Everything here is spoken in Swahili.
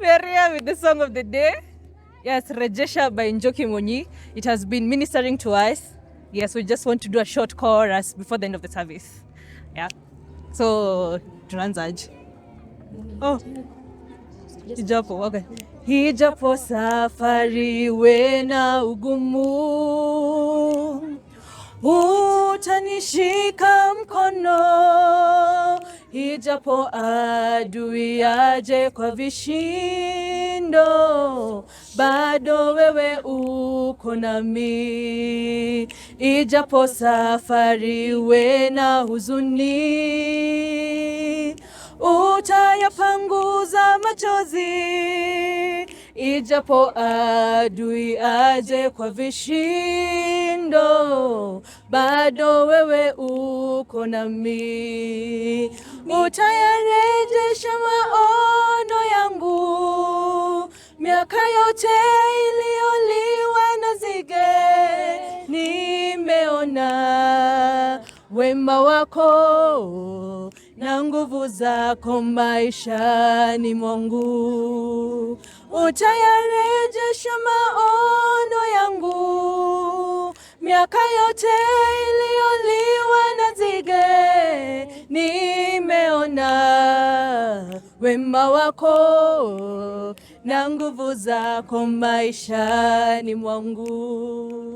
We are here with the song of the day. Yes, Rejesha by Njoki Monyi. It has been ministering to us. Yes, we just want to do a short chorus before the end of the service. Yeah. So, tunaanzaje? Oh. Hijapo, okay. Hijapo safari wena ugumu, utanishika mkono, hijapo adui aje kwa vishindo, bado wewe uko nami. Ijapo safari wena huzuni, utayapanguza machozi, ijapo adui aje kwa vishindo, bado wewe uko nami. Utayarejesha maono yangu, miaka yote iliyoliwa na nzige, nimeona wema wako na nguvu zako maishani mwangu. Utayarejesha maono yangu, miaka yote iliyoliwa na nzige, nimeona wema wako na nguvu zako maishani mwangu.